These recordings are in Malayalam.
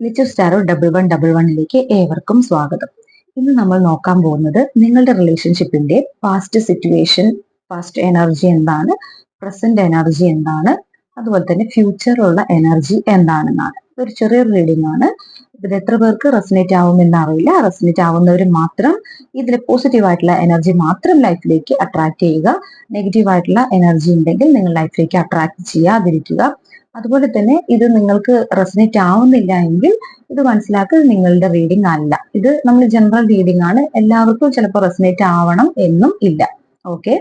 ലിച്ചു സ്റ്റാറോ 1111ലേക്ക് ഏവർക്കും സ്വാഗതം. ഇന്ന് നമ്മൾ നോക്കാൻ പോകുന്നത് നിങ്ങളുടെ റിലേഷൻഷിപ്പിന്റെ പാസ്റ്റ് സിറ്റുവേഷൻ, പാസ്റ്റ് എനർജി എന്താണ്, പ്രസന്റ് എനർജി എന്താണ്, അതുപോലെ തന്നെ ഫ്യൂച്ചറുള്ള എനർജി എന്താണെന്നാണ്. ഒരു ചെറിയൊരു റീഡിംഗ് ആണ്. ഇത് എത്ര പേർക്ക് റെസനേറ്റ് ആവുമെന്ന് അറിയില്ല. റെസനേറ്റ് ആവുന്നവർ മാത്രം ഇതിൽ പോസിറ്റീവ് ആയിട്ടുള്ള എനർജി മാത്രം ലൈഫിലേക്ക് അട്രാക്ട് ചെയ്യുക. നെഗറ്റീവ് ആയിട്ടുള്ള എനർജി ഉണ്ടെങ്കിൽ നിങ്ങൾ ലൈഫിലേക്ക് അട്രാക്ട് ചെയ്യാതിരിക്കുക. അതുപോലെ തന്നെ ഇത് നിങ്ങൾക്ക് റെസനേറ്റ് ആവുന്നില്ല എങ്കിൽ ഇത് മനസ്സിലാക്കുക, നിങ്ങളുടെ റീഡിംഗ് അല്ല. ഇത് നമ്മൾ ജനറൽ റീഡിംഗ് ആണ്. എല്ലാവർക്കും ചിലപ്പോൾ റെസനേറ്റ് ആവണം എന്നും ഇല്ല. ഓക്കെ,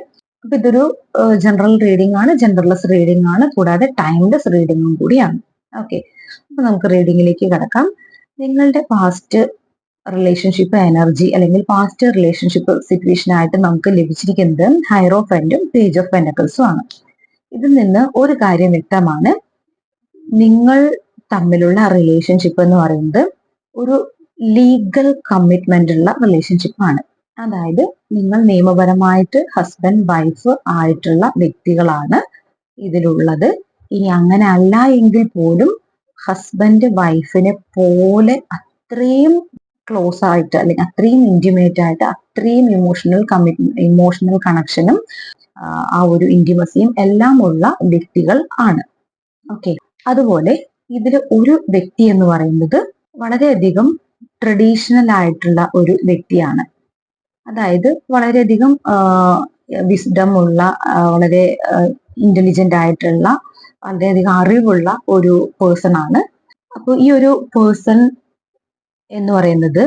അപ്പൊ ഇതൊരു ജനറൽ റീഡിംഗ് ആണ്, ജനറൽലെസ് റീഡിംഗ് ആണ്, കൂടാതെ ടൈംലെസ് റീഡിംഗും കൂടിയാണ്. ഓക്കെ, അപ്പൊ നമുക്ക് റീഡിംഗിലേക്ക് കിടക്കാം. നിങ്ങളുടെ പാസ്റ്റ് റിലേഷൻഷിപ്പ് എനർജി അല്ലെങ്കിൽ പാസ്റ്റ് റിലേഷൻഷിപ്പ് സിറ്റുവേഷൻ ആയിട്ട് നമുക്ക് ലഭിച്ചിരിക്കുന്നത് ഹൈറോഫന്റും പേജ് ഓഫ് പെന്റക്കിൾസും ആണ്. ഇതിൽ നിന്ന് ഒരു കാര്യം വ്യക്തമാണ്, നിങ്ങൾ തമ്മിലുള്ള റിലേഷൻഷിപ്പ് എന്ന് പറയുന്നത് ഒരു ലീഗൽ കമ്മിറ്റ്മെന്റ് ഉള്ള റിലേഷൻഷിപ്പ് ആണ്. അതായത് നിങ്ങൾ നിയമപരമായിട്ട് ഹസ്ബൻഡ് വൈഫ് ആയിട്ടുള്ള വ്യക്തികളാണ് ഇതിലുള്ളത്. ഇനി അങ്ങനെ അല്ല എങ്കിൽ പോലും ഹസ്ബൻഡ് വൈഫിനെ പോലെ അത്രയും ക്ലോസ് ആയിട്ട് അല്ലെങ്കിൽ അത്രയും ഇന്റിമേറ്റ് ആയിട്ട് അത്രയും ഇമോഷണൽ കണക്ഷനും ആ ഒരു ഇന്റിമസിയും എല്ലാം ഉള്ള വ്യക്തികൾ ആണ്. ഓക്കെ, അതുപോലെ ഇതിൽ ഒരു വ്യക്തി എന്ന് പറയുന്നത് വളരെയധികം ട്രഡീഷണൽ ആയിട്ടുള്ള ഒരു വ്യക്തിയാണ്. അതായത് വളരെയധികം വിസ്ഡം ഉള്ള, വളരെ ഇന്റലിജന്റ് ആയിട്ടുള്ള, വളരെയധികം അറിവുള്ള ഒരു പേഴ്സൺ ആണ്. അപ്പോൾ ഈ ഒരു പേഴ്സൺ എന്ന് പറയുന്നത്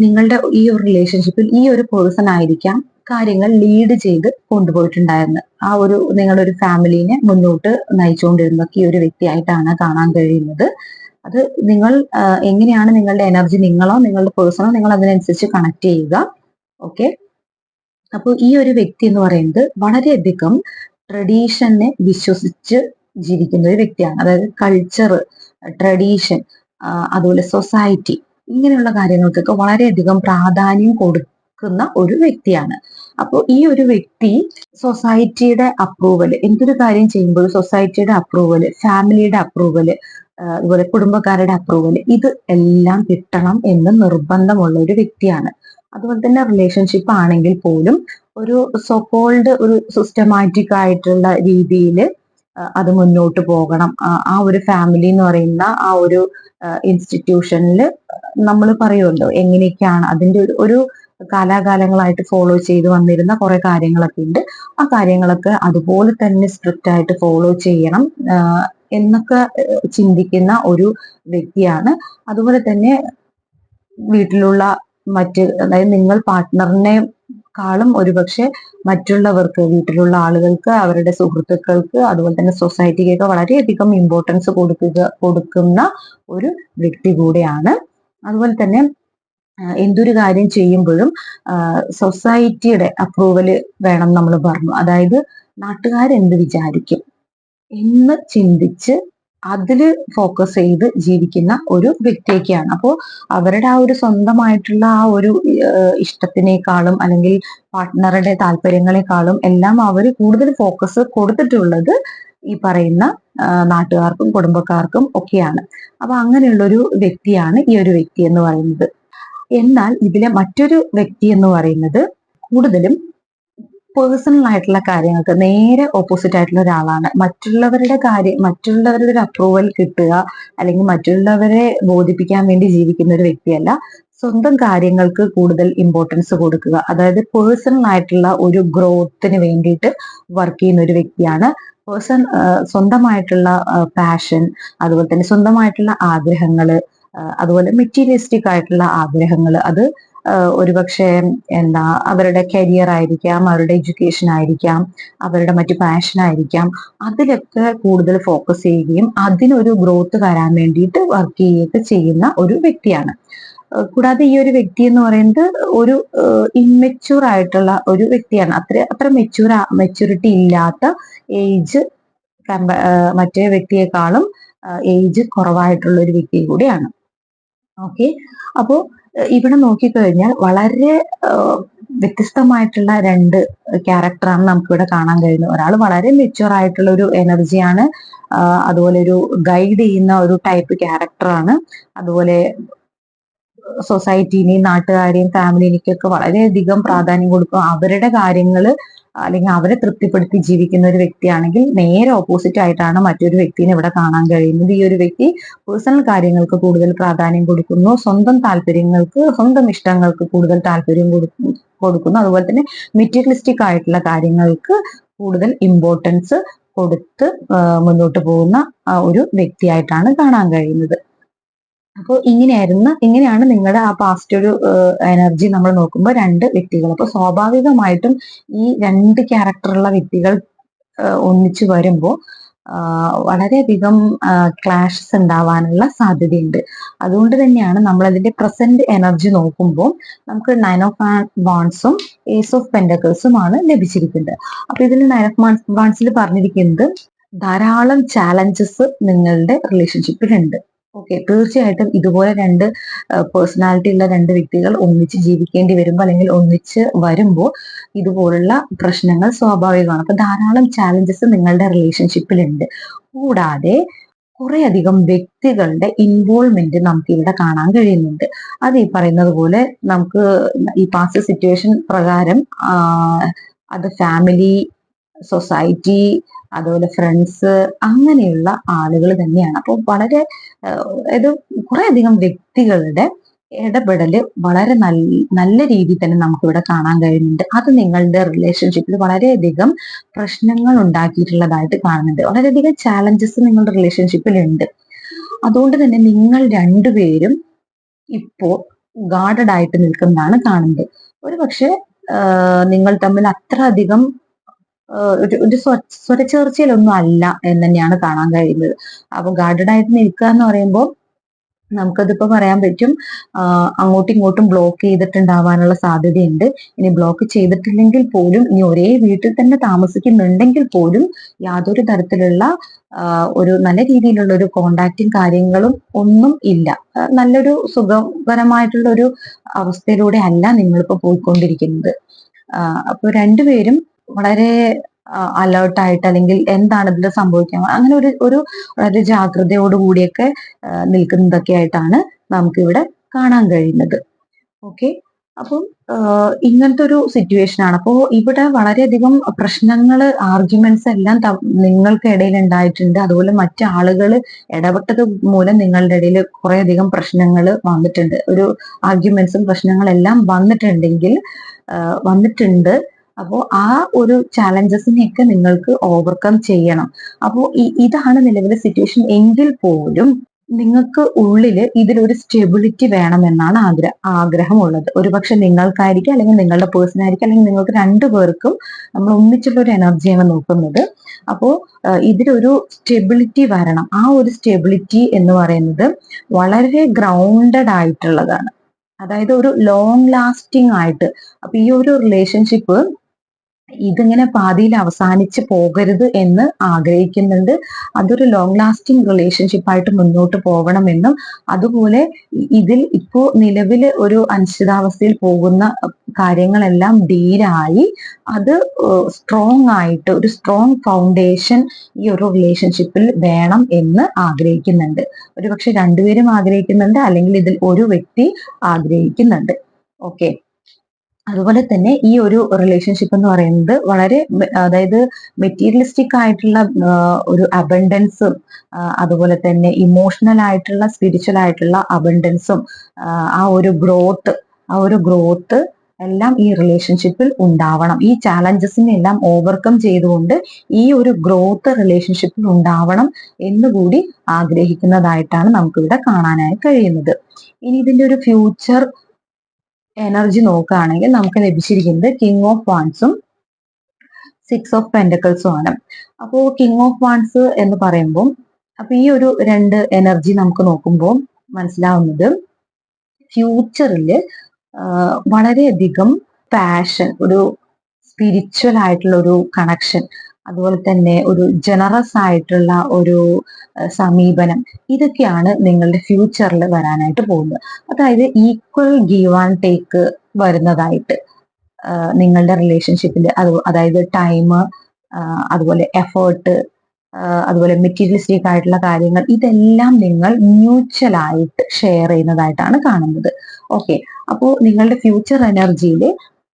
നിങ്ങളുടെ ഈ ഒരു റിലേഷൻഷിപ്പിൽ ഈ ഒരു പേഴ്സൺ ആയിരിക്കാം കാര്യങ്ങൾ ലീഡ് ചെയ്ത് കൊണ്ടുപോയിട്ടുണ്ടായിരുന്നത്. ആ ഒരു നിങ്ങളുടെ ഒരു ഫാമിലിനെ മുന്നോട്ട് നയിച്ചുകൊണ്ടിരുന്ന ഈ ഒരു വ്യക്തിയായിട്ടാണ് കാണാൻ കഴിയുന്നത്. അത് നിങ്ങൾ എങ്ങനെയാണ് നിങ്ങളുടെ എനർജി, നിങ്ങളോ നിങ്ങളുടെ പേഴ്സണോ, നിങ്ങൾ അതിനനുസരിച്ച് കണക്ട് ചെയ്യുക. ഓക്കെ, അപ്പോൾ ഈ ഒരു വ്യക്തി എന്ന് പറയുന്നത് വളരെയധികം ട്രഡീഷനെ വിശ്വസിച്ച് ജീവിക്കുന്ന ഒരു വ്യക്തിയാണ്. അതായത് കൾച്ചർ, ട്രഡീഷൻ, അതുപോലെ സൊസൈറ്റി, ഇങ്ങനെയുള്ള കാര്യങ്ങൾക്കൊക്കെ വളരെയധികം പ്രാധാന്യം കൊടുക്കുന്ന ഒരു വ്യക്തിയാണ്. അപ്പോൾ ഈ ഒരു വ്യക്തി സൊസൈറ്റിയുടെ അപ്രൂവൽ, എന്തൊരു കാര്യം ചെയ്യുമ്പോഴും സൊസൈറ്റിയുടെ അപ്രൂവൽ, ഫാമിലിയുടെ അപ്രൂവൽ, അതുപോലെ കുടുംബക്കാരുടെ അപ്രൂവൽ, ഇത് എല്ലാം കിട്ടണം എന്ന് നിർബന്ധമുള്ള ഒരു വ്യക്തിയാണ്. അതുപോലെ തന്നെ റിലേഷൻഷിപ്പ് ആണെങ്കിൽ പോലും ഒരു സോകോൾഡ് ഒരു സിസ്റ്റമാറ്റിക് ആയിട്ടുള്ള രീതിയിൽ അത് മുന്നോട്ട് പോകണം. ആ ഒരു ഫാമിലി എന്ന് പറയുന്ന ആ ഒരു ഇൻസ്റ്റിറ്റ്യൂഷനിൽ നമ്മൾ പറയുമല്ലോ എങ്ങനെയൊക്കെയാണ് അതിന്റെ ഒരു കാലാകാലങ്ങളായിട്ട് ഫോളോ ചെയ്ത് വന്നിരുന്ന കുറെ കാര്യങ്ങളൊക്കെ ഉണ്ട്. ആ കാര്യങ്ങളൊക്കെ അതുപോലെ തന്നെ സ്ട്രിക്റ്റ് ആയിട്ട് ഫോളോ ചെയ്യണം എന്നൊക്കെ ചിന്തിക്കുന്ന ഒരു വ്യക്തിയാണ്. അതുപോലെ തന്നെ വീട്ടിലുള്ള അതായത് നിങ്ങൾ പാർട്ട്ണറിനെക്കാളും ഒരുപക്ഷെ മറ്റുള്ളവർക്ക്, വീട്ടിലുള്ള ആളുകൾക്ക്, അവരുടെ സുഹൃത്തുക്കൾക്ക്, അതുപോലെ തന്നെ സൊസൈറ്റിക്കൊക്കെ വളരെയധികം ഇമ്പോർട്ടൻസ് കൊടുക്കുന്ന ഒരു വ്യക്തി കൂടെയാണ്. അതുപോലെ തന്നെ എന്തൊരു കാര്യം ചെയ്യുമ്പോഴും സൊസൈറ്റിയുടെ അപ്രൂവൽ വേണം നമ്മൾ പറഞ്ഞു. അതായത് നാട്ടുകാരെന്ത് വിചാരിക്കും എന്ന് ചിന്തിച്ച് അതില് ഫോക്കസ് ചെയ്ത് ജീവിക്കുന്ന ഒരു വ്യക്തിയൊക്കെയാണ്. അപ്പോൾ അവരുടെ ആ ഒരു സ്വന്തമായിട്ടുള്ള ആ ഒരു ഇഷ്ടത്തിനേക്കാളും അല്ലെങ്കിൽ പാർട്ട്ണറുടെ താല്പര്യങ്ങളെക്കാളും എല്ലാം അവർ കൂടുതൽ ഫോക്കസ് കൊടുത്തിട്ടുള്ളത് ഈ പറയുന്ന നാട്ടുകാർക്കും കുടുംബക്കാർക്കും ഒക്കെയാണ്. അപ്പൊ അങ്ങനെയുള്ളൊരു വ്യക്തിയാണ് ഈ ഒരു വ്യക്തി എന്ന് പറയുന്നത്. എന്നാൽ ഇതിലെ മറ്റൊരു വ്യക്തി എന്ന് പറയുന്നത് കൂടുതലും പേഴ്സണൽ ആയിട്ടുള്ള കാര്യങ്ങൾക്ക് നേരെ ഓപ്പോസിറ്റ് ആയിട്ടുള്ള ഒരാളാണ്. മറ്റുള്ളവരുടെ ഒരു അപ്രൂവൽ കിട്ടുക അല്ലെങ്കിൽ മറ്റുള്ളവരെ ബോധിപ്പിക്കാൻ വേണ്ടി ജീവിക്കുന്ന ഒരു വ്യക്തിയല്ല. സ്വന്തം കാര്യങ്ങൾക്ക് കൂടുതൽ ഇമ്പോർട്ടൻസ് കൊടുക്കുക, അതായത് പേഴ്സണൽ ആയിട്ടുള്ള ഒരു ഗ്രോത്തിന് വേണ്ടിയിട്ട് വർക്ക് ചെയ്യുന്ന ഒരു വ്യക്തിയാണ്. സ്വന്തമായിട്ടുള്ള പാഷൻ, അതുപോലെ തന്നെ സ്വന്തമായിട്ടുള്ള ആഗ്രഹങ്ങള്, അതുപോലെ മെറ്റീരിയലിസ്റ്റിക് ആയിട്ടുള്ള ആഗ്രഹങ്ങൾ, അത് ഒരുപക്ഷെ അവരുടെ കരിയർ ആയിരിക്കാം, അവരുടെ എഡ്യൂക്കേഷൻ ആയിരിക്കാം, അവരുടെ മറ്റു പാഷൻ ആയിരിക്കാം, അതിലൊക്കെ കൂടുതൽ ഫോക്കസ് ചെയ്യുകയും അതിനൊരു ഗ്രോത്ത് വരാൻ വേണ്ടിയിട്ട് വർക്ക് ചെയ്യുകയൊക്കെ ചെയ്യുന്ന ഒരു വ്യക്തിയാണ്. കൂടാതെ ഈ ഒരു വ്യക്തി എന്ന് പറയുന്നത് ഒരു ഇമ്മെച്യൂർ ആയിട്ടുള്ള ഒരു വ്യക്തിയാണ്. അത്ര മെച്യൂരിറ്റി ഇല്ലാത്ത, ഏജ് മറ്റേ വ്യക്തിയെക്കാളും ഏജ് കുറവായിട്ടുള്ള ഒരു വ്യക്തി കൂടിയാണ്. ഓക്കെ, അപ്പോൾ ഇവിടെ നോക്കിക്കഴിഞ്ഞാൽ വളരെ വ്യത്യസ്തമായിട്ടുള്ള രണ്ട് ക്യാരക്ടറാണ് നമുക്കിവിടെ കാണാൻ കഴിയുന്നത്. ഒരാൾ വളരെ മെച്യൂർ ആയിട്ടുള്ള ഒരു എനർജിയാണ്, അതുപോലെ ഒരു ഗൈഡ് ചെയ്യുന്ന ഒരു ടൈപ്പ് ക്യാരക്ടറാണ്. അതുപോലെ സൊസൈറ്റിനെയും നാട്ടുകാരെയും ഫാമിലിയിലേക്കൊക്കെ വളരെയധികം പ്രാധാന്യം കൊടുക്കും. അവരുടെ കാര്യങ്ങൾ അല്ലെങ്കിൽ അവരെ തൃപ്തിപ്പെടുത്തി ജീവിക്കുന്ന ഒരു വ്യക്തിയാണെങ്കിൽ, നേരെ ഓപ്പോസിറ്റ് ആയിട്ടാണ് മറ്റൊരു വ്യക്തിനെ ഇവിടെ കാണാൻ കഴിയുന്നത്. ഈ ഒരു വ്യക്തി പേഴ്സണൽ കാര്യങ്ങൾക്ക് കൂടുതൽ പ്രാധാന്യം കൊടുക്കുന്നു, സ്വന്തം താല്പര്യങ്ങൾക്ക്, സ്വന്തം ഇഷ്ടങ്ങൾക്ക് കൂടുതൽ താല്പര്യം കൊടുക്കുന്നു. അതുപോലെ തന്നെ മെറ്റീരിയലിസ്റ്റിക് ആയിട്ടുള്ള കാര്യങ്ങൾക്ക് കൂടുതൽ ഇമ്പോർട്ടൻസ് കൊടുത്ത് മുന്നോട്ട് പോകുന്ന ഒരു വ്യക്തിയായിട്ടാണ് കാണാൻ കഴിയുന്നത്. അപ്പോൾ ഇങ്ങനെയാണ് നിങ്ങളുടെ ആ പാസ്റ്റ് ഒരു എനർജി നമ്മൾ നോക്കുമ്പോൾ രണ്ട് വ്യക്തികൾ. അപ്പോൾ സ്വാഭാവികമായിട്ടും ഈ രണ്ട് ക്യാരക്ടറുള്ള വ്യക്തികൾ ഒന്നിച്ചു വരുമ്പോൾ വളരെയധികം ക്ലാഷസ് ഉണ്ടാവാനുള്ള സാധ്യതയുണ്ട്. അതുകൊണ്ട് തന്നെയാണ് നമ്മൾ അതിന്റെ പ്രസന്റ് എനർജി നോക്കുമ്പോൾ നമുക്ക് 9 ഓഫ് വാൺസും ഏസ് ഓഫ് പെന്റക്കിൾസും ആണ് ലഭിച്ചിരിക്കുന്നത്. അപ്പൊ ഇതിൽ 9 ഓഫ് വാൺസിൽ പറഞ്ഞിരിക്കുന്നത് ധാരാളം ചാലഞ്ചസ് നിങ്ങളുടെ റിലേഷൻഷിപ്പിലുണ്ട്. ഓക്കെ, തീർച്ചയായിട്ടും ഇതുപോലെ രണ്ട് പേഴ്സണാലിറ്റി ഉള്ള രണ്ട് വ്യക്തികൾ ഒന്നിച്ച് ജീവിക്കേണ്ടി വരുമ്പോൾ അല്ലെങ്കിൽ ഒന്നിച്ച് വരുമ്പോൾ ഇതുപോലുള്ള പ്രശ്നങ്ങൾ സ്വാഭാവികമാണ്. അപ്പൊ ധാരാളം ചാലഞ്ചസ് നിങ്ങളുടെ റിലേഷൻഷിപ്പിലുണ്ട്. കൂടാതെ കുറെ അധികം വ്യക്തികളുടെ ഇൻവോൾവ്മെന്റ് നമുക്ക് ഇവിടെ കാണാൻ കഴിയുന്നുണ്ട്. അത് ഈ പറയുന്നത് പോലെ നമുക്ക് ഈ പാസ്റ്റ് സിറ്റുവേഷൻ പ്രകാരം അത് ഫാമിലി, സൊസൈറ്റി, അതുപോലെ ഫ്രണ്ട്സ്, അങ്ങനെയുള്ള ആളുകൾ തന്നെയാണ്. അപ്പോൾ വളരെ ഇത് കുറെ അധികം വ്യക്തികളുടെ ഇടപെടല് വളരെ നല്ല രീതിയിൽ തന്നെ നമുക്കിവിടെ കാണാൻ കഴിയുന്നുണ്ട്. അത് നിങ്ങളുടെ റിലേഷൻഷിപ്പിൽ വളരെയധികം പ്രശ്നങ്ങൾ ഉണ്ടാക്കിയിട്ടുള്ളതായിട്ട് കാണുന്നുണ്ട്. വളരെയധികം ചാലഞ്ചസ് നിങ്ങളുടെ റിലേഷൻഷിപ്പിൽ ഉണ്ട്. അതുകൊണ്ട് തന്നെ നിങ്ങൾ രണ്ടുപേരും ഇപ്പോ ഗാർഡഡ് ആയിട്ട് നിൽക്കുന്നതാണ് കാണുന്നത്. ഒരു പക്ഷെ നിങ്ങൾ തമ്മിൽ അത്ര അധികം ഒരു സ്വരച്ചേർച്ചയിലൊന്നും അല്ല എന്ന് തന്നെയാണ് കാണാൻ കഴിയുന്നത്. അപ്പൊ ഗാർഡഡ് ആയിട്ട് നിൽക്കുക എന്ന് പറയുമ്പോൾ നമുക്കതിപ്പോ പറയാൻ പറ്റും, അങ്ങോട്ടും ഇങ്ങോട്ടും ബ്ലോക്ക് ചെയ്തിട്ടുണ്ടാവാനുള്ള സാധ്യതയുണ്ട്. ഇനി ബ്ലോക്ക് ചെയ്തിട്ടില്ലെങ്കിൽ പോലും, ഇനി ഒരേ വീട്ടിൽ തന്നെ താമസിക്കുന്നുണ്ടെങ്കിൽ പോലും യാതൊരു തരത്തിലുള്ള ഒരു നല്ല രീതിയിലുള്ള ഒരു കോണ്ടാക്റ്റും കാര്യങ്ങളും ഒന്നും ഇല്ല. നല്ലൊരു സുഖകരമായിട്ടുള്ള ഒരു അവസ്ഥയിലൂടെ അല്ല നിങ്ങളിപ്പോ പോയിക്കൊണ്ടിരിക്കുന്നത്. അപ്പൊ രണ്ടുപേരും വളരെ അലേർട്ടായിട്ട്, അല്ലെങ്കിൽ എന്താണ് ഇതിൽ സംഭവിക്കുക, അങ്ങനെ ഒരു വളരെ ജാഗ്രതയോടുകൂടിയൊക്കെ നിൽക്കുന്നതൊക്കെ ആയിട്ടാണ് നമുക്കിവിടെ കാണാൻ കഴിയുന്നത്. ഓക്കെ, അപ്പം ഇങ്ങനത്തെ ഒരു സിറ്റുവേഷൻ ആണ്. അപ്പോൾ ഇവിടെ വളരെയധികം പ്രശ്നങ്ങൾ, ആർഗ്യുമെന്റ്സ് എല്ലാം നിങ്ങൾക്ക് ഇടയിൽ ഉണ്ടായിട്ടുണ്ട്. അതുപോലെ മറ്റാളുകൾ ഇടപെട്ടത് മൂലം നിങ്ങളുടെ ഇടയിൽ കുറെ അധികം പ്രശ്നങ്ങൾ വന്നിട്ടുണ്ട്. ഒരു ആർഗ്യുമെന്റ്സും പ്രശ്നങ്ങളെല്ലാം വന്നിട്ടുണ്ട്. അപ്പോൾ ആ ഒരു ചാലഞ്ചസിനെയൊക്കെ നിങ്ങൾക്ക് ഓവർകം ചെയ്യണം. അപ്പോൾ ഇതാണ് നിലവിലെ സിറ്റുവേഷൻ എങ്കിൽ പോലും നിങ്ങൾക്ക് ഉള്ളിൽ ഇതിലൊരു സ്റ്റെബിലിറ്റി വേണമെന്നാണ് ആഗ്രഹമുള്ളത്. ഒരുപക്ഷെ നിങ്ങൾക്കായിരിക്കും, അല്ലെങ്കിൽ നിങ്ങളുടെ പേഴ്സൺ ആയിരിക്കും, അല്ലെങ്കിൽ നിങ്ങൾക്ക് രണ്ടുപേർക്കും നമ്മൾ ഒന്നിച്ചുള്ള ഒരു എനർജിയാണ് നോക്കുന്നത്. അപ്പോൾ ഇതിലൊരു സ്റ്റെബിലിറ്റി വരണം. ആ ഒരു സ്റ്റെബിലിറ്റി എന്ന് പറയുന്നത് വളരെ ഗ്രൗണ്ടഡ് ആയിട്ടുള്ളതാണ്. അതായത് ഒരു ലോങ് ലാസ്റ്റിംഗ് ആയിട്ട്. അപ്പൊ ഈ ഒരു റിലേഷൻഷിപ്പ് ഇതിങ്ങനെ പാതിയിൽ അവസാനിച്ച് പോകരുത് എന്ന് ആഗ്രഹിക്കുന്നുണ്ട്. അതൊരു ലോങ് ലാസ്റ്റിംഗ് റിലേഷൻഷിപ്പ് ആയിട്ട് മുന്നോട്ട് പോകണമെന്നും, അതുപോലെ ഇതിൽ ഇപ്പോ നിലവിൽ ഒരു അനിശ്ചിതാവസ്ഥയിൽ പോകുന്ന കാര്യങ്ങളെല്ലാം ഡീലായി അത് സ്ട്രോങ് ആയിട്ട് ഒരു സ്ട്രോങ് ഫൗണ്ടേഷൻ ഈ ഒരു റിലേഷൻഷിപ്പിൽ വേണം എന്ന് ആഗ്രഹിക്കുന്നുണ്ട്. ഒരുപക്ഷെ രണ്ടുപേരും ആഗ്രഹിക്കുന്നുണ്ട്, അല്ലെങ്കിൽ ഇതിൽ ഒരു വ്യക്തി ആഗ്രഹിക്കുന്നുണ്ട്. ഓക്കെ, അതുപോലെ തന്നെ ഈ ഒരു റിലേഷൻഷിപ്പ് എന്ന് പറയുന്നത് വളരെ, അതായത് മെറ്റീരിയലിസ്റ്റിക് ആയിട്ടുള്ള ഒരു അബണ്ടൻസും, അതുപോലെ തന്നെ ഇമോഷണൽ ആയിട്ടുള്ള, സ്പിരിച്വൽ ആയിട്ടുള്ള അബണ്ടൻസും, ആ ഒരു ഗ്രോത്ത് എല്ലാം ഈ റിലേഷൻഷിപ്പിൽ ഉണ്ടാവണം. ഈ ചാലഞ്ചസിനെ എല്ലാം ഓവർകം ചെയ്തുകൊണ്ട് ഈ ഒരു ഗ്രോത്ത് റിലേഷൻഷിപ്പിൽ ഉണ്ടാവണം എന്നുകൂടി ആഗ്രഹിക്കുന്നതായിട്ടാണ് നമുക്കിവിടെ കാണാനായി കഴിയുന്നത്. ഇനി ഇതിന്റെ ഒരു ഫ്യൂച്ചർ എനർജി നോക്കുകയാണെങ്കിൽ നമുക്ക് ലഭിച്ചിരിക്കുന്നത് കിങ് ഓഫ് വാൺസും 6 ഓഫ് പെന്റക്കിൾസും ആണ്. അപ്പോൾ കിങ് ഓഫ് വാൺസ് എന്ന് പറയുമ്പോൾ, അപ്പൊ ഈ ഒരു രണ്ട് എനർജി നമുക്ക് നോക്കുമ്പോൾ മനസ്സിലാവുന്നത് ഫ്യൂച്ചറിൽ വളരെയധികം പാഷൻ, ഒരു സ്പിരിച്വൽ ആയിട്ടുള്ള ഒരു കണക്ഷൻ, അതുപോലെ തന്നെ ഒരു ജനറസ് ആയിട്ടുള്ള ഒരു സമീപനം, ഇതൊക്കെയാണ് നിങ്ങളുടെ ഫ്യൂച്ചറിൽ വരാനായിട്ട് പോകുന്നത്. അതായത് ഈക്വൽ ഗീവ് ആൻഡ് ടേക്ക് വരുന്നതായിട്ട് നിങ്ങളുടെ റിലേഷൻഷിപ്പിൽ, അതായത് ടൈം, അതുപോലെ എഫേർട്ട്, അതുപോലെ മെറ്റീരിയലിസ്റ്റിക് ആയിട്ടുള്ള കാര്യങ്ങൾ, ഇതെല്ലാം നിങ്ങൾ മ്യൂച്വൽ ആയിട്ട് ഷെയർ ചെയ്യുന്നതായിട്ടാണ് കാണുന്നത്. ഓക്കെ, അപ്പോൾ നിങ്ങളുടെ ഫ്യൂച്ചർ എനർജിയിൽ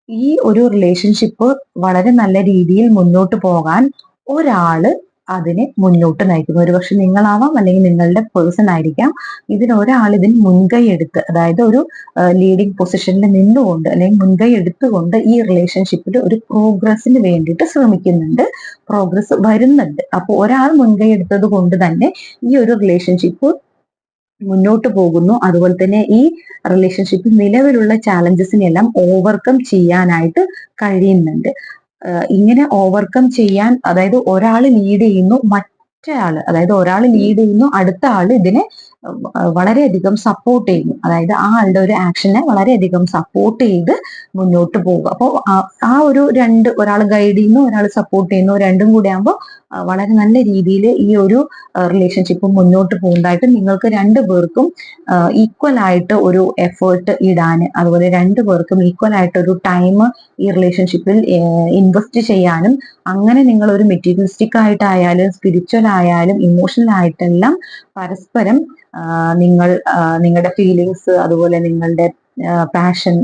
ഈ ഒരു റിലേഷൻഷിപ്പ് വളരെ നല്ല രീതിയിൽ മുന്നോട്ട് പോകാൻ ഒരാള് അതിനെ മുന്നോട്ട് നയിക്കുന്നു. ഒരുപക്ഷെ നിങ്ങളാവാം, അല്ലെങ്കിൽ നിങ്ങളുടെ പേഴ്സൺ ആയിരിക്കാം. ഇതിനൊരാൾ ഇതിന് മുൻകൈ എടുത്ത്, അതായത് ഒരു ലീഡിംഗ് പൊസിഷനിൽ നിന്നുകൊണ്ട് അല്ലെങ്കിൽ മുൻകൈ എടുത്തുകൊണ്ട് ഈ റിലേഷൻഷിപ്പിൽ ഒരു പ്രോഗ്രസിന് വേണ്ടിയിട്ട് ശ്രമിക്കുന്നുണ്ട്, പ്രോഗ്രസ് വരുന്നുണ്ട്. അപ്പോൾ ഒരാൾ മുൻകൈ എടുത്തത് കൊണ്ട് തന്നെ ഈ ഒരു റിലേഷൻഷിപ്പ് മുന്നോട്ട് പോകുന്നു. അതുപോലെ തന്നെ ഈ റിലേഷൻഷിപ്പിൽ നിലവിലുള്ള ചാലഞ്ചസിനെല്ലാം ഓവർകം ചെയ്യാനായിട്ട് കഴിയുന്നുണ്ട്. ഇങ്ങനെ ഓവർകം ചെയ്യാൻ, അതായത് ഒരാൾ ലീഡ് ചെയ്യുന്നു, അതായത് ഒരാൾ ലീഡ് ചെയ്യുന്നു, അടുത്ത ആൾ ഇതിനെ വളരെയധികം സപ്പോർട്ട് ചെയ്യുന്നു. അതായത് ആ ആളുടെ ഒരു ആക്ഷനെ വളരെയധികം സപ്പോർട്ട് ചെയ്ത് മുന്നോട്ട് പോകുക. അപ്പോൾ ആ ഒരു ഒരാൾ ഗൈഡ് ചെയ്യുന്നു, ഒരാൾ സപ്പോർട്ട് ചെയ്യുന്നു, രണ്ടും കൂടി ആകുമ്പോൾ വളരെ നല്ല രീതിയിൽ ഈ ഒരു റിലേഷൻഷിപ്പ് മുന്നോട്ട് പോകുന്നതായിട്ട് നിങ്ങൾക്ക് രണ്ടുപേർക്കും ഈക്വൽ ആയിട്ട് ഒരു എഫേർട്ട് ഇടാൻ, അതുപോലെ രണ്ടുപേർക്കും ഈക്വൽ ആയിട്ട് ഒരു ടൈം ഈ റിലേഷൻഷിപ്പിൽ ഇൻവെസ്റ്റ് ചെയ്യാനും, അങ്ങനെ നിങ്ങൾ ഒരു മെറ്റീരിയലിസ്റ്റിക് ആയിട്ടായാലും സ്പിരിച്വൽ ആയാലും ഇമോഷണൽ ആയിട്ടെല്ലാം പരസ്പരം നിങ്ങളുടെ ഫീലിങ്സ്, അതുപോലെ നിങ്ങളുടെ പാഷൻ,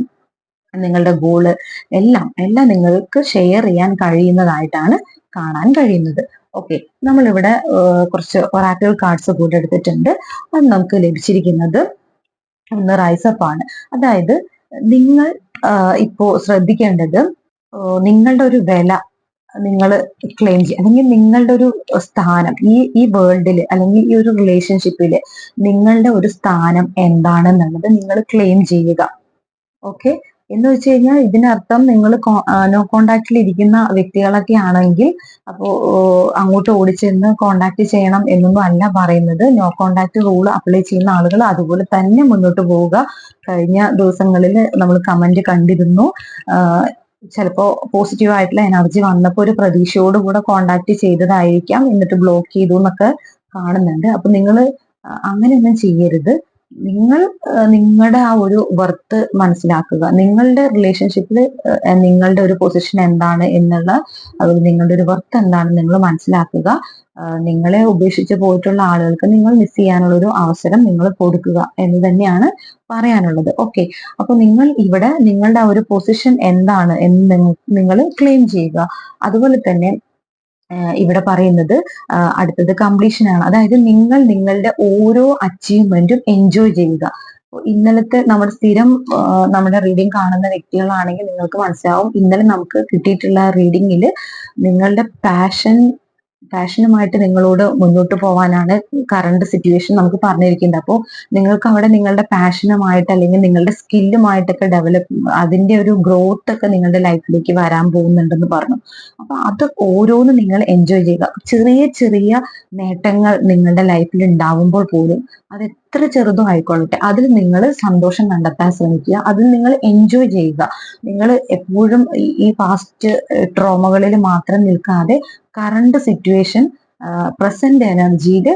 നിങ്ങളുടെ ഗോള് എല്ലാം നിങ്ങൾക്ക് ഷെയർ ചെയ്യാൻ കഴിയുന്നതായിട്ടാണ് കാണാൻ കഴിയുന്നത്. ഓക്കെ, നമ്മളിവിടെ കുറച്ച് ഒറാക്കിൾ കാർഡ്സ് കൂടെ എടുത്തിട്ടുണ്ട്. അത് നമുക്ക് ലഭിച്ചിരിക്കുന്നത് ഒന്ന് റൈസപ്പ് ആണ്. അതായത് നിങ്ങൾ ഇപ്പോ ശ്രദ്ധിക്കേണ്ടത്, നിങ്ങളുടെ ഒരു വില നിങ്ങൾ ക്ലെയിം ചെയ്യുക, അല്ലെങ്കിൽ നിങ്ങളുടെ ഒരു സ്ഥാനം ഈ വേൾഡിൽ, അല്ലെങ്കിൽ ഈ ഒരു റിലേഷൻഷിപ്പില് നിങ്ങളുടെ ഒരു സ്ഥാനം എന്താണെന്നുള്ളത് നിങ്ങൾ ക്ലെയിം ചെയ്യുക. ഓക്കെ, എന്ന് വെച്ച് കഴിഞ്ഞാൽ ഇതിനർത്ഥം നിങ്ങൾ നോ കോണ്ടാക്റ്റിൽ ഇരിക്കുന്ന വ്യക്തികളൊക്കെ ആണെങ്കിൽ അപ്പോ അങ്ങോട്ട് ഓടിച്ചെന്ന് കോണ്ടാക്ട് ചെയ്യണം എന്നൊന്നും അല്ല പറയുന്നത്. നോ കോണ്ടാക്ട് റൂൾ അപ്ലൈ ചെയ്യുന്ന ആളുകൾ അതുപോലെ തന്നെ മുന്നോട്ട് പോവുക. കഴിഞ്ഞ ദിവസങ്ങളിൽ നമ്മൾ കമന്റ് കണ്ടിരുന്നു, ചിലപ്പോ പോസിറ്റീവ് ആയിട്ടുള്ള എനർജി വന്നപ്പോൾ ഒരു പ്രതീക്ഷയോടുകൂടെ കോണ്ടാക്ട് ചെയ്തതായിരിക്കാം, എന്നിട്ട് ബ്ലോക്ക് ചെയ്തു എന്നൊക്കെ കാണുന്നുണ്ട്. അപ്പൊ നിങ്ങൾ അങ്ങനെയൊന്നും ചെയ്യരുത്. നിങ്ങൾ നിങ്ങളുടെ ആ ഒരു വർത്ത് മനസ്സിലാക്കുക. നിങ്ങളുടെ റിലേഷൻഷിപ്പിൽ നിങ്ങളുടെ ഒരു പൊസിഷൻ എന്താണ് എന്നുള്ള, അതുപോലെ നിങ്ങളുടെ ഒരു വർത്ത് എന്താണെന്ന് നിങ്ങൾ മനസ്സിലാക്കുക. നിങ്ങളെ ഉപേക്ഷിച്ച് പോയിട്ടുള്ള ആളുകൾക്ക് നിങ്ങൾ മിസ് ചെയ്യാനുള്ള ഒരു അവസരം നിങ്ങൾ കൊടുക്കുക എന്ന് തന്നെയാണ് പറയാനുള്ളത്. ഓക്കെ, അപ്പൊ നിങ്ങൾ ഇവിടെ നിങ്ങളുടെ ആ ഒരു പൊസിഷൻ എന്താണ് എന്ന് നിങ്ങൾ ക്ലെയിം ചെയ്യുക. അതുപോലെ തന്നെ ഇവിടെ പറയുന്നത് അടുത്തത് കംപ്ലീഷൻ ആണ്. അതായത് നിങ്ങൾ നിങ്ങളുടെ ഓരോ അച്ചീവ്മെന്റും എൻജോയ് ചെയ്യുക. ഇന്നലത്തെ നമ്മുടെ സ്ഥിരം നമ്മുടെ റീഡിംഗ് കാണുന്ന വ്യക്തികളാണെങ്കിൽ നിങ്ങൾക്ക് മനസ്സിലാവും, ഇന്നലെ നമുക്ക് കിട്ടിയിട്ടുള്ള റീഡിങ്ങിൽ നിങ്ങളുടെ പാഷനുമായിട്ട് നിങ്ങളോട് മുന്നോട്ട് പോകാനാണ് കറണ്ട് സിറ്റുവേഷൻ നമുക്ക് പറഞ്ഞിരിക്കുന്നത്. അപ്പോൾ നിങ്ങൾക്ക് അവിടെ നിങ്ങളുടെ പാഷനുമായിട്ട് അല്ലെങ്കിൽ നിങ്ങളുടെ സ്കില്ലുമായിട്ടൊക്കെ അതിന്റെ ഒരു ഗ്രോത്ത് ഒക്കെ നിങ്ങളുടെ ലൈഫിലേക്ക് വരാൻ പോകുന്നുണ്ടെന്ന് പറഞ്ഞു. അപ്പൊ അത് ഓരോന്നും നിങ്ങൾ എൻജോയ് ചെയ്യുക. ചെറിയ ചെറിയ നേട്ടങ്ങൾ നിങ്ങളുടെ ലൈഫിൽ ഉണ്ടാവുമ്പോൾ പോലും അത് എത്ര ചെറുതും ആയിക്കൊള്ളട്ടെ, അതിൽ നിങ്ങൾ സന്തോഷം കണ്ടെത്താൻ ശ്രമിക്കുക, അതിൽ നിങ്ങൾ എൻജോയ് ചെയ്യുക. നിങ്ങൾ എപ്പോഴും ഈ പാസ്റ്റ് ട്രോമകളിൽ മാത്രം നിൽക്കാതെ കറണ്ട് സിറ്റുവേഷൻ, പ്രസന്റ് എനർജിയിൽ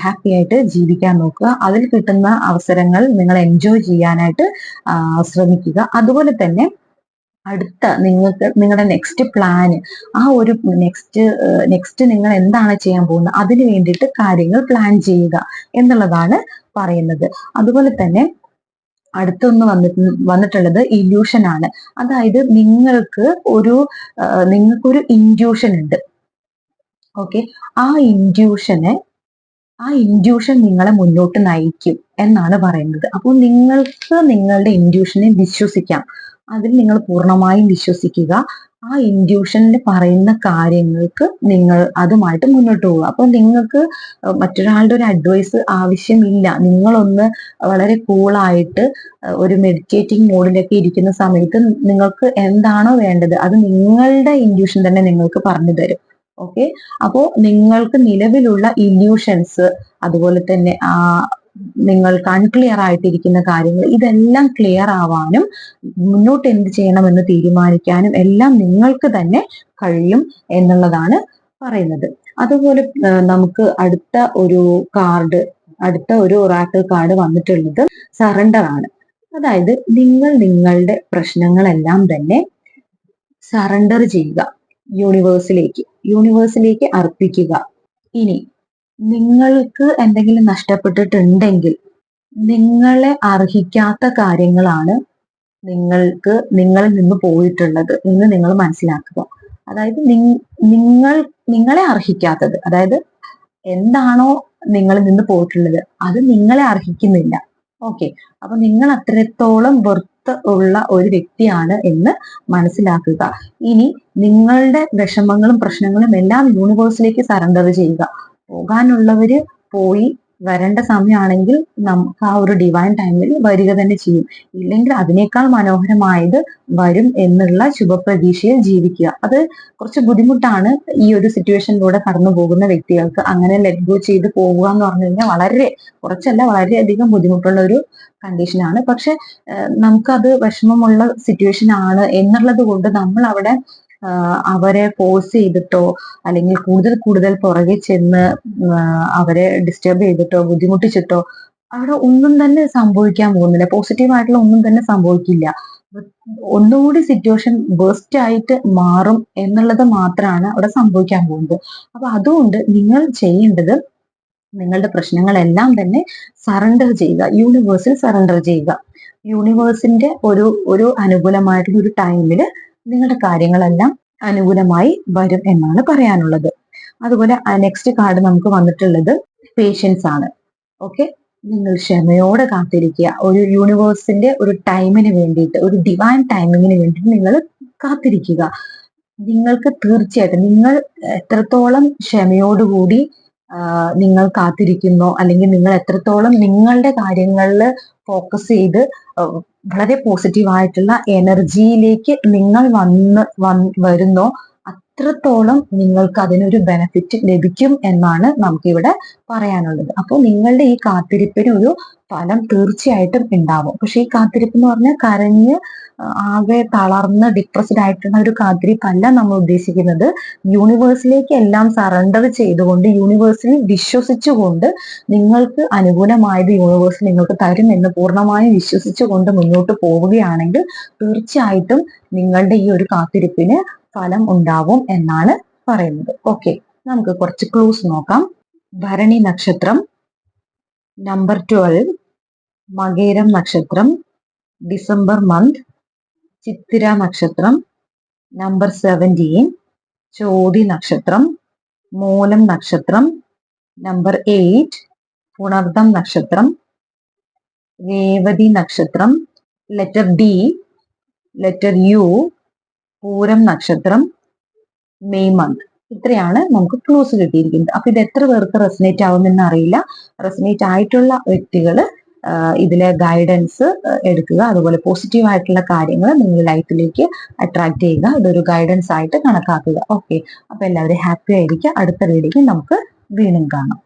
ഹാപ്പി ആയിട്ട് ജീവിക്കാൻ നോക്കുക. അതിൽ കിട്ടുന്ന അവസരങ്ങൾ നിങ്ങൾ എൻജോയ് ചെയ്യാനായിട്ട് ശ്രമിക്കുക. അതുപോലെ തന്നെ നിങ്ങളുടെ നെക്സ്റ്റ് പ്ലാന്, ആ ഒരു നെക്സ്റ്റ് നിങ്ങൾ എന്താണ് ചെയ്യാൻ പോകുന്നത് അതിന് വേണ്ടിയിട്ട് കാര്യങ്ങൾ പ്ലാൻ ചെയ്യുക എന്നുള്ളതാണ് പറയുന്നത്. അതുപോലെ തന്നെ അടുത്തൊന്ന് വന്നിട്ടുള്ളത് ഇല്യൂഷൻ ആണ്. അതായത് നിങ്ങൾക്കൊരു ഇൻഡ്യൂഷൻ ഉണ്ട്. ഓക്കെ, ആ ഇൻഡ്യൂഷൻ നിങ്ങളെ മുന്നോട്ട് നയിക്കും എന്നാണ് പറയുന്നത്. അപ്പോൾ നിങ്ങൾക്ക് നിങ്ങളുടെ ഇൻഡ്യൂഷനെ വിശ്വസിക്കാം. അതിൽ നിങ്ങൾ പൂർണ്ണമായും വിശ്വസിക്കുക. ആ ഇൻഡ്യൂഷനിൽ പറയുന്ന കാര്യങ്ങൾക്ക് നിങ്ങൾ അതുമായിട്ട് മുന്നോട്ട് പോവുക. അപ്പൊ നിങ്ങൾക്ക് മറ്റൊരാളുടെ ഒരു അഡ്വൈസ് ആവശ്യമില്ല. നിങ്ങളൊന്ന് വളരെ കൂളായിട്ട് ഒരു മെഡിറ്റേറ്റിംഗ് മോഡിലൊക്കെ ഇരിക്കുന്ന സമയത്ത് നിങ്ങൾക്ക് എന്താണോ വേണ്ടത് അത് നിങ്ങളുടെ ഇൻഡ്യൂഷൻ തന്നെ നിങ്ങൾക്ക് പറഞ്ഞു തരും. ഓക്കെ, അപ്പോ നിങ്ങൾക്ക് നിലവിലുള്ള ഇല്യൂഷൻസ്, അതുപോലെ തന്നെ നിങ്ങൾക്ക് അൺക്ലിയർ ആയിട്ടിരിക്കുന്ന കാര്യങ്ങൾ, ഇതെല്ലാം ക്ലിയർ ആവാനും മുന്നോട്ട് എന്ത് ചെയ്യണമെന്ന് തീരുമാനിക്കാനും എല്ലാം നിങ്ങൾക്ക് തന്നെ കഴിയും എന്നുള്ളതാണ് പറയുന്നത്. അതുപോലെ നമുക്ക് അടുത്ത ഒരു ഒറാക്കിൾ കാർഡ് വന്നിട്ടുള്ളത് സറണ്ടർ ആണ്. അതായത് നിങ്ങൾ നിങ്ങളുടെ പ്രശ്നങ്ങളെല്ലാം തന്നെ സറണ്ടർ ചെയ്യുക, യൂണിവേഴ്സിലേക്ക് അർപ്പിക്കുക. ഇനി നിങ്ങൾക്ക് എന്തെങ്കിലും നഷ്ടപ്പെട്ടിട്ടുണ്ടെങ്കിൽ നിങ്ങളെ അർഹിക്കാത്ത കാര്യങ്ങളാണ് നിങ്ങളിൽ നിന്ന് പോയിട്ടുള്ളത് എന്ന് നിങ്ങൾ മനസ്സിലാക്കുക. അതായത് നിങ്ങളെ അർഹിക്കാത്തത്, അതായത് എന്താണോ നിങ്ങളിൽ നിന്ന് പോയിട്ടുള്ളത് അത് നിങ്ങളെ അർഹിക്കുന്നില്ല. ഓക്കെ, അപ്പൊ നിങ്ങൾ അത്രത്തോളം വെർത്ത് ഉള്ള ഒരു വ്യക്തിയാണ് എന്ന് മനസ്സിലാക്കുക. ഇനി നിങ്ങളുടെ വിഷമങ്ങളും പ്രശ്നങ്ങളും എല്ലാം യൂണിവേഴ്സിലേക്ക് സറണ്ടർ ചെയ്യുക. പോകാനുള്ളവര് പോയി, വരേണ്ട സമയമാണെങ്കിൽ നമുക്ക് ആ ഒരു ഡിവൈൻ ടൈമിൽ വരിക തന്നെ ചെയ്യും. ഇല്ലെങ്കിൽ അതിനേക്കാൾ മനോഹരമായത് വരും എന്നുള്ള ശുഭപ്രതീക്ഷയിൽ ജീവിക്കുക. അത് കുറച്ച് ബുദ്ധിമുട്ടാണ് ഈ ഒരു സിറ്റുവേഷനിലൂടെ കടന്നു പോകുന്ന വ്യക്തികൾക്ക്. അങ്ങനെ ലെറ്റ് ഗോ ചെയ്ത് പോവുക എന്ന് പറഞ്ഞു കഴിഞ്ഞാൽ വളരെയധികം ബുദ്ധിമുട്ടുള്ള ഒരു കണ്ടീഷനാണ്. പക്ഷെ നമുക്കത് വിഷമമുള്ള സിറ്റുവേഷൻ ആണ് എന്നുള്ളത് കൊണ്ട് നമ്മൾ അവിടെ അവരെ ഫോഴ്സ് ചെയ്തിട്ടോ അല്ലെങ്കിൽ കൂടുതൽ പുറകെ ചെന്ന് അവരെ ഡിസ്റ്റർബ് ചെയ്തിട്ടോ ബുദ്ധിമുട്ടിച്ചിട്ടോ അവിടെ ഒന്നും തന്നെ സംഭവിക്കാൻ പോകുന്നില്ല. പോസിറ്റീവായിട്ടുള്ള ഒന്നും തന്നെ സംഭവിക്കില്ല. ഒന്നുകൂടി സിറ്റുവേഷൻ ബേസ്റ്റ് ആയിട്ട് മാറും എന്നുള്ളത് മാത്രമാണ് അവിടെ സംഭവിക്കാൻ പോകുന്നത്. അപ്പൊ അതുകൊണ്ട് നിങ്ങൾ ചെയ്യേണ്ടത് നിങ്ങളുടെ പ്രശ്നങ്ങളെല്ലാം തന്നെ സറണ്ടർ ചെയ്യുക, യൂണിവേഴ്സിൽ സറണ്ടർ ചെയ്യുക. യൂണിവേഴ്സിന്റെ ഒരു അനുകൂലമായിട്ടുള്ള ഒരു ടൈമിൽ നിങ്ങളുടെ കാര്യങ്ങളെല്ലാം അനുകൂലമായി വരും എന്നാണ് പറയാനുള്ളത്. അതുപോലെ നെക്സ്റ്റ് കാർഡ് നമുക്ക് വന്നിട്ടുള്ളത് പേഷ്യൻസ് ആണ്. ഓക്കെ, നിങ്ങൾ ക്ഷമയോടെ കാത്തിരിക്കുക. ഒരു യൂണിവേഴ്സിന്റെ ഒരു ടൈമിന് വേണ്ടിയിട്ട്, ഒരു ഡിവൈൻ ടൈമിങ്ങിന് വേണ്ടിയിട്ട് നിങ്ങൾ കാത്തിരിക്കുക. നിങ്ങൾക്ക് തീർച്ചയായിട്ടും നിങ്ങൾ എത്രത്തോളം ക്ഷമയോടുകൂടി നിങ്ങൾ കാത്തിരിക്കുന്നോ, അല്ലെങ്കിൽ നിങ്ങൾ എത്രത്തോളം നിങ്ങളുടെ കാര്യങ്ങളിൽ ഫോക്കസ് ചെയ്ത് വളരെ പോസിറ്റീവായിട്ടുള്ള എനർജിയിലേക്ക് നിങ്ങൾ വരുന്നോ അത്രത്തോളം നിങ്ങൾക്ക് അതിനൊരു ബെനിഫിറ്റ് ലഭിക്കും എന്നാണ് നമുക്കിവിടെ പറയാനുള്ളത്. അപ്പോൾ നിങ്ങളുടെ ഈ കാത്തിരിപ്പിന് ഒരു ഫലം തീർച്ചയായിട്ടും ഉണ്ടാവും. പക്ഷെ ഈ കാത്തിരിപ്പ് എന്ന് പറഞ്ഞാൽ കരഞ്ഞ് ആകെ തളർന്ന് ഡിപ്രസ്ഡ് ആയിട്ടുള്ള ഒരു കാത്തിരിപ്പല്ല നമ്മൾ ഉദ്ദേശിക്കുന്നത്. യൂണിവേഴ്സിലേക്ക് എല്ലാം സറണ്ടർ ചെയ്തുകൊണ്ട്, യൂണിവേഴ്സിൽ വിശ്വസിച്ചുകൊണ്ട്, നിങ്ങൾക്ക് അനുകൂലമായത് യൂണിവേഴ്സ് നിങ്ങൾക്ക് തരും എന്ന് പൂർണ്ണമായും വിശ്വസിച്ചുകൊണ്ട് മുന്നോട്ട് പോവുകയാണെങ്കിൽ തീർച്ചയായിട്ടും നിങ്ങളുടെ ഈ ഒരു കാത്തിരിപ്പിന് ഫലം ഉണ്ടാവും എന്നാണ് പറയുന്നത്. ഓക്കെ, നമുക്ക് കുറച്ച് ക്ലൂസ് നോക്കാം. ഭരണി നക്ഷത്രം, നമ്പർ 12, മകേരം നക്ഷത്രം, ഡിസംബർ മന്ത്, ചിത്തിര നക്ഷത്രം, നമ്പർ 17, ചോതി നക്ഷത്രം, മൂലം നക്ഷത്രം, നമ്പർ 8, പുണർദം നക്ഷത്രം, രേവതി നക്ഷത്രം, ലെറ്റർ ഡി, ലെറ്റർ യു, പൂരം നക്ഷത്രം, മെയ് മന്ത്. ഇത്രയാണ് നമുക്ക് ക്ലൂസ് കിട്ടിയിരിക്കുന്നത്. അപ്പൊ ഇത് എത്ര പേർക്ക് റെസനേറ്റ് ആവുമെന്ന് അറിയില്ല. റെസനേറ്റ് ആയിട്ടുള്ള വ്യക്തികൾ ഇതിലെ ഗൈഡൻസ് എടുക്കുക. അതുപോലെ പോസിറ്റീവ് ആയിട്ടുള്ള കാര്യങ്ങൾ നിങ്ങൾ ലൈഫിലേക്ക് അട്രാക്ട് ചെയ്യുക. ഇതൊരു ഗൈഡൻസ് ആയിട്ട് കണക്കാക്കുക. ഓക്കെ, അപ്പൊ എല്ലാവരും ഹാപ്പി ആയിരിക്കുക. അടുത്ത വീഡിയോയിൽ നമുക്ക് വീണ്ടും കാണാം.